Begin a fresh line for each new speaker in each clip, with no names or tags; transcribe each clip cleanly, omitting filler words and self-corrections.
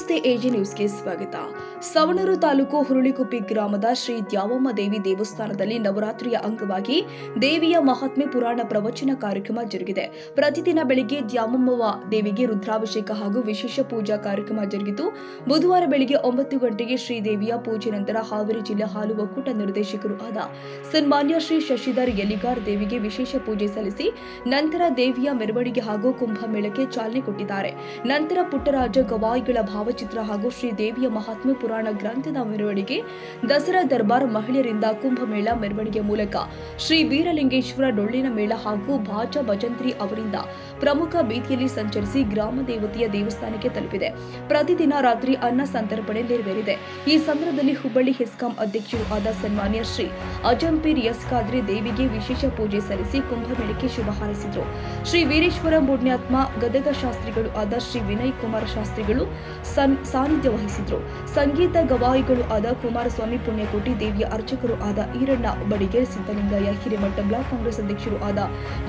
ನಮಸ್ತೆ ಎಜಿ ನ್ಯೂಸ್ಗೆ ಸ್ವಾಗತ. ಸವಣೂರು ತಾಲೂಕು ಹುರುಳಿಕುಪ್ಪಿ ಗ್ರಾಮದ ಶ್ರೀ ದ್ಯಾವಮ್ಮ ದೇವಿ ದೇವಸ್ಥಾನದಲ್ಲಿ ನವರಾತ್ರಿಯ ಅಂಗವಾಗಿ ದೇವಿಯ ಮಹಾತ್ಮೆ ಪುರಾಣ ಪ್ರವಚನ ಕಾರ್ಯಕ್ರಮ ಜರುಗಿದೆ. ಪ್ರತಿದಿನ ಬೆಳಿಗ್ಗೆ ದ್ಯಾವಮ್ಮ ದೇವಿಗೆ ರುದ್ರಾಭಿಷೇಕ ಹಾಗೂ ವಿಶೇಷ ಪೂಜಾ ಕಾರ್ಯಕ್ರಮ ಜರುಗಿತು. ಬುಧವಾರ ಬೆಳಿಗ್ಗೆ 9 ಗಂಟೆಗೆ ಶ್ರೀದೇವಿಯ ಪೂಜೆ ನಂತರ ಹಾವೇರಿ ಜಿಲ್ಲೆ ಹಾಲು ಒಕ್ಕೂಟ ನಿರ್ದೇಶಕರು ಆದ ಸನ್ಮಾನ್ಯ ಶ್ರೀ ಶಶಿಧರ್ ಯಲಿಗಾರ್ ದೇವಿಗೆ ವಿಶೇಷ ಪೂಜೆ ಸಲ್ಲಿಸಿ ನಂತರ ದೇವಿಯ ಮೆರವಣಿಗೆ ಹಾಗೂ ಕುಂಭಮೇಳಕ್ಕೆ ಚಾಲನೆ ಕೊಟ್ಟಿದ್ದಾರೆ. ನಂತರ ಪುಟ್ಟರಾಜ ಗವಾಯಿಗಳ ಭಾವಚಿತ್ರ ಹಾಗೂ ಶ್ರೀದೇವಿಯ ಮಹಾತ್ಮೆ ಪುರಾಣ ಗ್ರಂಥದ ಮೆರವಣಿಗೆ, ದಸರಾ ದರ್ಬಾರ್, ಮಹಿಳೆಯರಿಂದ ಕುಂಭಮೇಳ ಮೆರವಣಿಗೆ ಮೂಲಕ ಶ್ರೀ ಬೀರಲಿಂಗೇಶ್ವರ ಡೊಳ್ಳಿನ ಮೇಳ ಹಾಗೂ ಬಾಜಾ ಭಜಂತ್ರಿ ಅವರಿಂದ ಪ್ರಮುಖ ಬೀದಿಯಲ್ಲಿ ಸಂಚರಿಸಿ ಗ್ರಾಮ ದೇವತೆಯ ದೇವಸ್ಥಾನಕ್ಕೆ ತಲುಪಿದೆ. ಪ್ರತಿದಿನ ರಾತ್ರಿ ಅನ್ನ ಸಂತರ್ಪಣೆ ನೆರವೇರಿದೆ. ಈ ಸಂದರ್ಭದಲ್ಲಿ ಹುಬ್ಬಳ್ಳಿ ಹೆಸ್ಕಾಂ ಅಧ್ಯಕ್ಷರು ಆದ ಸನ್ಮಾನ್ಯ ಶ್ರೀ ಅಜಂಪೀರ್ ಎಸ್ ಖಾದ್ರಿ ದೇವಿಗೆ ವಿಶೇಷ ಪೂಜೆ ಸಲ್ಲಿಸಿ ಕುಂಭಮೇಳಕ್ಕೆ ಶುಭ ಹಾರೈಸಿದರು. ಶ್ರೀ ವೀರೇಶ್ವರ ಪುಣ್ಯಾತ್ಮ ಗದಗ ಶಾಸ್ತ್ರಿಗಳು ಆದ ಶ್ರೀ ವಿನಯ್ ಕುಮಾರ್ ಶಾಸ್ತ್ರಿಗಳು ಸಾನ್ನಿಧ್ಯ ವಹಿಸಿದ್ರು. ಸಂಗೀತ ಗವಾಯಿಗಳು ಆದ ಕುಮಾರಸ್ವಾಮಿ ಪುಣ್ಯಕೋಟಿ, ದೇವಿಯ ಅರ್ಚಕರು ಆದ ಈರಣ್ಣ ಬಡಿಗೇರ್, ಸಿದ್ದಲಿಂಗಯ್ಯ, ಹಿರೇಮಠ ಬ್ಲಾಕ್ ಕಾಂಗ್ರೆಸ್ ಅಧ್ಯಕ್ಷರು ಆದ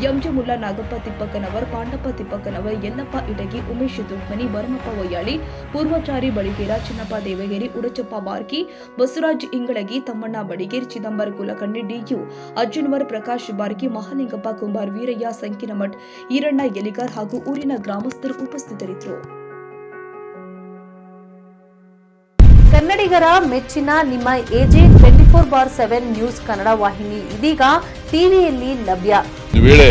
ಎಂಜಮುಲ್ಲಾ, ನಾಗಪ್ಪ ತಿಪ್ಪಕ್ಕನವರ್, ಪಾಂಡಪ್ಪ ತಿಪ್ಪಕ್ಕನವರ್, ಯಲ್ಲಪ್ಪ ಇಟಗಿ, ಉಮೇಶ್ ದುರ್ಮನಿ, ಭರಮಪ್ಪ ವಯ್ಯಾಳಿ, ಪೂರ್ವಚಾರಿ ಬಳಿಗೇರ, ಚಿನ್ನಪ್ಪ ದೇವಗೇರಿ, ಉಡಚಪ್ಪ ಬಾರ್ಕಿ, ಬಸವರಾಜ್ ಇಂಗಳಗಿ, ತಮ್ಮಣ್ಣ ಬಡಿಗೇರ್, ಚಿದಂಬರ ಕುಲಕರ್ಣಿ, ಡಿಯು ಅರ್ಜುನವರ್, ಪ್ರಕಾಶ್ ಬಾರ್ಕಿ, ಮಹಾಲಿಂಗಪ್ಪ ಕುಂಬಾರ್, ವೀರಯ್ಯ, ಸಂಕಿನಮಠ್, ಈರಣ್ಣ ಯಲಿಗಾರ್ ಹಾಗೂ ಊರಿನ ಗ್ರಾಮಸ್ಥರು ಉಪಸ್ಥಿತರಿದ್ದರು.
ಕನ್ನಡಿಗರ ಮೆಚ್ಚಿನ ನಿಮ್ಮ ಎಜೆ 24/7 ನ್ಯೂಸ್ ಕನ್ನಡ ವಾಹಿನಿ ಇದೀಗ ಟಿವಿಯಲ್ಲಿ ಲಭ್ಯ.
ಒಂದು ವೇಳೆ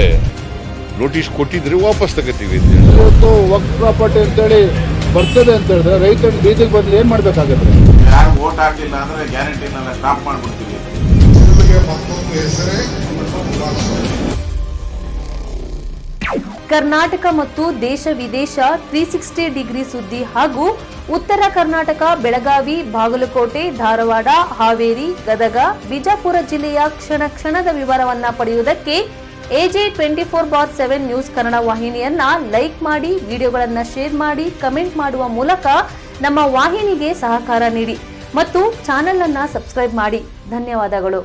ನೋಟಿಸ್ ಕೊಟ್ಟಿದ್ರೆ ವಾಪಸ್ ತಗೋತೀವಿ.
ಇವತ್ತು ವಕ್ಫ್ ಪ್ರಾಪರ್ಟಿ ಅಂತೇಳಿ ಬರ್ತದೆ ಅಂತ ಹೇಳಿದ್ರೆ ರೈತರ ಬೀದಿಗೆ ಬಂದು ಏನ್ ಮಾಡ್ಬೇಕಾಗತ್ತೆ?
ಯಾರು ವೋಟ್ ಹಾಕಲಿಲ್ಲ ಅಂದ್ರೆ ಗ್ಯಾರಂಟಿನೆಲ್ಲ ಸ್ಟಾಪ್ ಮಾಡ್ಬಿಡ್ತೀವಿ.
ಕರ್ನಾಟಕ ಮತ್ತು ದೇಶ ವಿದೇಶ 360 ಡಿಗ್ರಿ ಸುದ್ದಿ ಹಾಗೂ ಉತ್ತರ ಕರ್ನಾಟಕ, ಬೆಳಗಾವಿ, ಬಾಗಲಕೋಟೆ, ಧಾರವಾಡ, ಹಾವೇರಿ, ಗದಗ, ಬಿಜಾಪುರ ಜಿಲ್ಲೆಯ ಕ್ಷಣ ಕ್ಷಣದ ವಿವರವನ್ನ ಪಡೆಯುವುದಕ್ಕೆ ಎಜೆ 24/7 ನ್ಯೂಸ್ ಕನ್ನಡ ವಾಹಿನಿಯನ್ನ ಲೈಕ್ ಮಾಡಿ, ವಿಡಿಯೋಗಳನ್ನ ಶೇರ್ ಮಾಡಿ, ಕಮೆಂಟ್ ಮಾಡುವ ಮೂಲಕ ನಮ್ಮ ವಾಹಿನಿಗೆ ಸಹಕಾರ ನೀಡಿ ಮತ್ತು ಚಾನೆಲ್ ಅನ್ನ ಸಬ್ಸ್ಕ್ರೈಬ್ ಮಾಡಿ. ಧನ್ಯವಾದಗಳು.